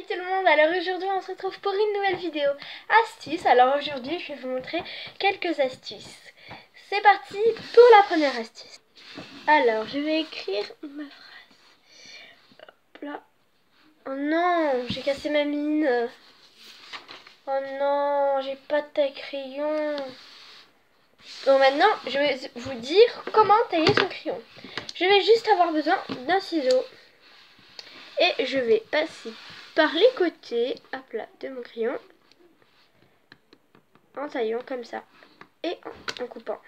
tout le monde, alors aujourd'hui on se retrouve pour une nouvelle vidéo astuce. Alors aujourd'hui je vais vous montrer quelques astuces. C'est parti pour la première astuce. Alors je vais écrire ma phrase. Hop là. Oh non, j'ai cassé ma mine. Oh non, j'ai pas de taille-crayon. Donc maintenant je vais vous dire comment tailler son crayon. Je vais juste avoir besoin d'un ciseau. Et je vais passer par les côtés, hop là, de mon crayon, en taillant comme ça et en coupant,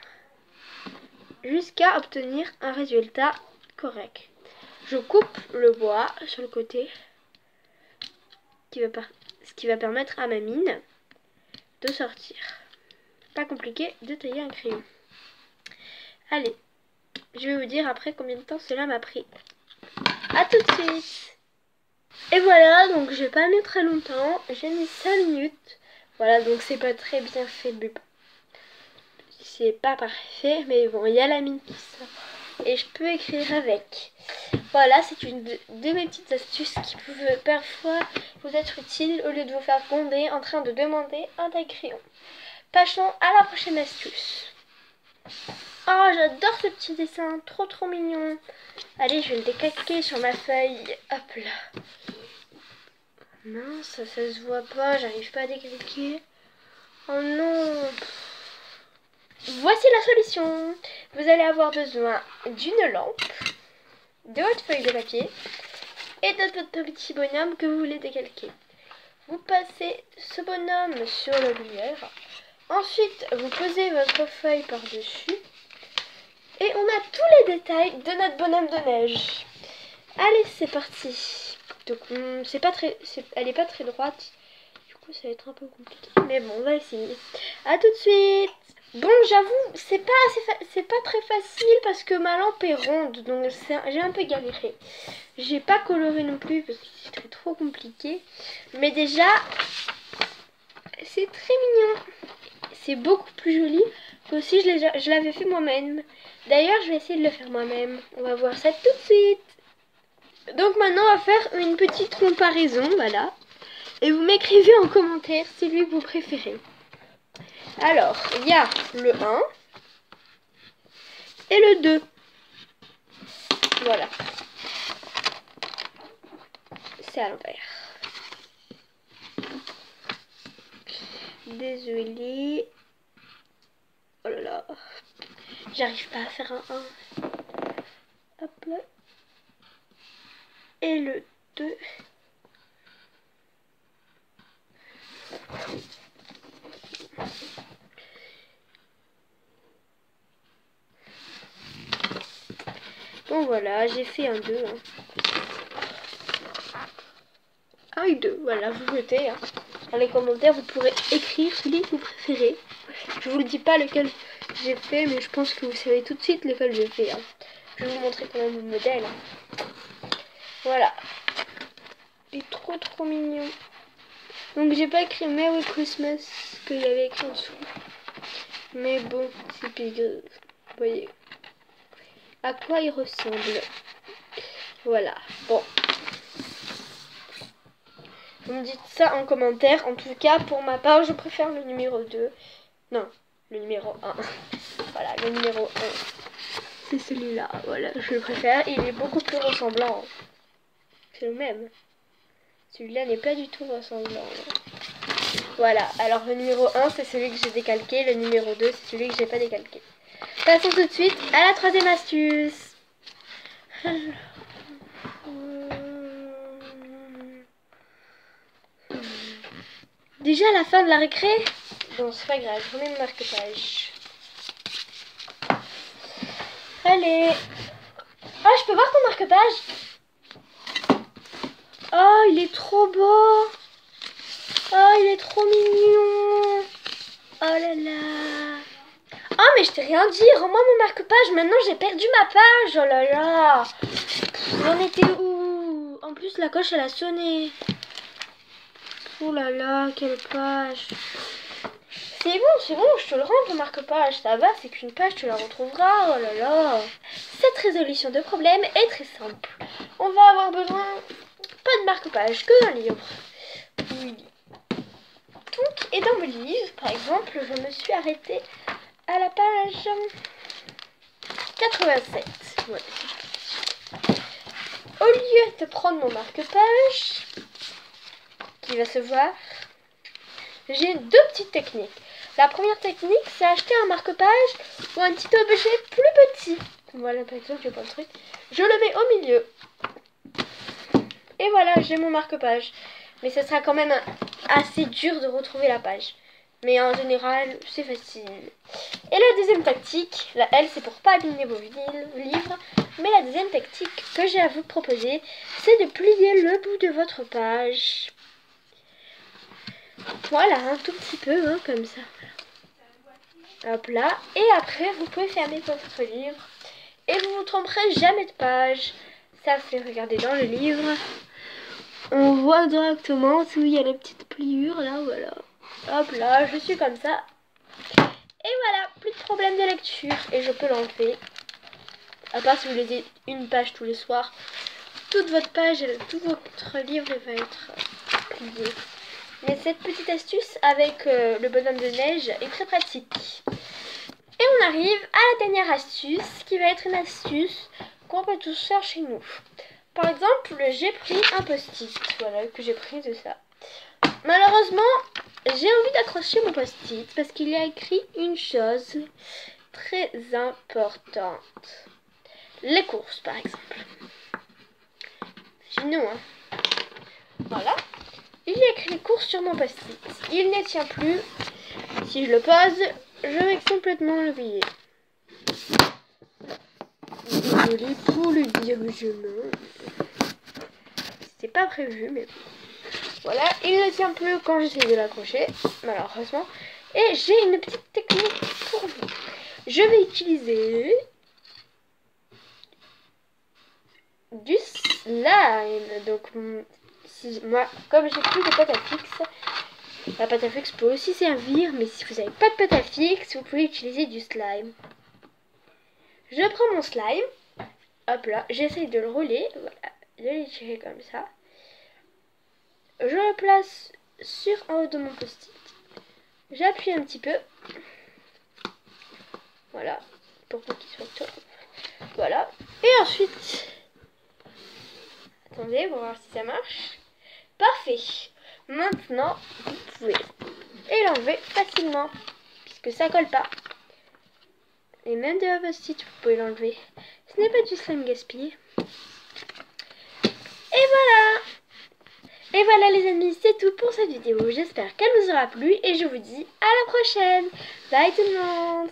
jusqu'à obtenir un résultat correct. Je coupe le bois sur le côté, ce qui va permettre à ma mine de sortir. Pas compliqué de tailler un crayon. Allez, je vais vous dire après combien de temps cela m'a pris. A tout de suite. Et voilà, donc j'ai pas mis très longtemps, j'ai mis 5 minutes. Voilà, donc c'est pas très bien fait, c'est pas parfait, mais bon, il y a la mine qui sort et je peux écrire avec. Voilà, c'est une de mes petites astuces qui peuvent parfois vous être utiles au lieu de vous faire gronder en train de demander un taille-crayon. Passons à la prochaine astuce. Oh, j'adore ce petit dessin, trop mignon. Allez, je vais le décalquer sur ma feuille. Hop là. Mince, ça se voit pas, j'arrive pas à décalquer. Oh non. Voici la solution. Vous allez avoir besoin d'une lampe, de votre feuille de papier et de votre petit bonhomme que vous voulez décalquer. Vous passez ce bonhomme sur la lumière. Ensuite, vous posez votre feuille par-dessus. Et on a tous les détails de notre bonhomme de neige. Allez, c'est parti. Donc, elle est pas très droite. Du coup, ça va être un peu compliqué. Mais bon, on va essayer. A tout de suite. Bon, j'avoue, c'est pas très facile parce que ma lampe est ronde. Donc, j'ai un peu galéré. J'ai pas coloré non plus parce que c'était trop compliqué. Mais déjà, c'est très mignon. C'est beaucoup plus joli que si je l'avais fait moi-même. D'ailleurs, je vais essayer de le faire moi-même. On va voir ça tout de suite. Donc maintenant, on va faire une petite comparaison, voilà. Et vous m'écrivez en commentaire celui que vous préférez. Alors, il y a le 1 et le 2. Voilà. C'est à l'envers. Désolée. Oh là là. J'arrive pas à faire un 1. Hop là. Et le 2. Bon voilà, j'ai fait un 2. Un et 2, voilà, vous votez. Dans les commentaires, vous pourrez écrire celui que vous préférez. Je vous le dis pas lequel j'ai fait, mais je pense que vous savez tout de suite lequel j'ai fait. Je vais vous montrer quand même le modèle. Voilà. Il est trop mignon. Donc j'ai pas écrit Merry Christmas, qu'il y avait écrit en dessous. Mais bon, c'est pire. Vous voyez à quoi il ressemble. Voilà. Bon. Vous me dites ça en commentaire. En tout cas, pour ma part, je préfère le numéro 2. Non, le numéro 1. Voilà, le numéro 1. C'est celui-là. Voilà, je le préfère. Il est beaucoup plus ressemblant. C'est le même. Celui-là n'est pas du tout ressemblant. Voilà, alors le numéro 1, c'est celui que j'ai décalqué. Le numéro 2, c'est celui que j'ai pas décalqué. Passons tout de suite à la troisième astuce. Déjà à la fin de la récré? Bon, c'est pas grave, je remets mon marque-page. Allez. Oh, je peux voir ton marque-page? Oh, il est trop beau. Oh, il est trop mignon. Oh là là. Oh, mais je t'ai rien dit. Rends-moi mon marque-page. Maintenant, j'ai perdu ma page. Oh là là. J'en étais où? En plus, la coche, elle a sonné. Oh là là, quelle page. C'est bon, je te le rends ton marque-page. Ça va, c'est qu'une page, tu la retrouveras. Oh là là. Cette résolution de problème est très simple. On va avoir besoin pas de marque-page, que d'un livre. Oui. Donc, et dans mon livre, par exemple, je me suis arrêtée à la page 87. Voilà. Au lieu de prendre mon marque-page, qui va se voir, j'ai deux petites techniques. La première technique, c'est acheter un marque-page ou un petit objet plus petit. Voilà, par exemple, je prends le truc. Je le mets au milieu. Et voilà, j'ai mon marque-page. Mais ce sera quand même assez dur de retrouver la page. Mais en général, c'est facile. Et la deuxième tactique, la L, c'est pour pas abîmer vos livres. Mais la deuxième tactique que j'ai à vous proposer, c'est de plier le bout de votre page. Voilà, un tout petit peu, hein, comme ça. Hop là. Et après, vous pouvez fermer votre livre. Et vous vous tromperez jamais de page. Ça fait regarder dans le livre. On voit directement où il y a les petites pliures, là, voilà. Hop là, je suis comme ça. Et voilà, plus de problème de lecture. Et je peux l'enlever. À part si vous lisez une page tous les soirs. Toute votre page, tout votre livre va être plié. Mais cette petite astuce avec le bonhomme de neige est très pratique. Et on arrive à la dernière astuce, qui va être une astuce qu'on peut tous faire chez nous. Par exemple, j'ai pris un post-it, voilà, que j'ai pris de ça. Malheureusement, j'ai envie d'accrocher mon post-it parce qu'il y a écrit une chose très importante. Les courses, par exemple. Chez nous, hein. Voilà. Il y a écrit les courses sur mon post-it. Il ne tient plus. Si je le pose, je vais complètement l'oublier. Désolée pour le dirigement. C'était pas prévu, mais voilà. Il ne tient plus quand j'essaie de l'accrocher, malheureusement. Et j'ai une petite technique pour vous. Je vais utiliser du slime. Donc, si moi, comme j'ai plus de pâte à fixe, la pâte à fixe peut aussi servir, mais si vous n'avez pas de pâte à fixe, vous pouvez utiliser du slime. Je prends mon slime, hop là, j'essaye de le rouler, voilà, de l'étirer comme ça. Je le place sur en haut de mon post-it. J'appuie un petit peu, voilà, pour qu'il soit tout. Voilà, et ensuite, attendez, on va voir si ça marche. Parfait. Maintenant, vous pouvez l'enlever facilement, puisque ça colle pas. Et même de la post-it, vous pouvez l'enlever. Ce n'est pas du slime gaspillé. Et voilà. Et voilà les amis, c'est tout pour cette vidéo. J'espère qu'elle vous aura plu et je vous dis à la prochaine. Bye tout le monde.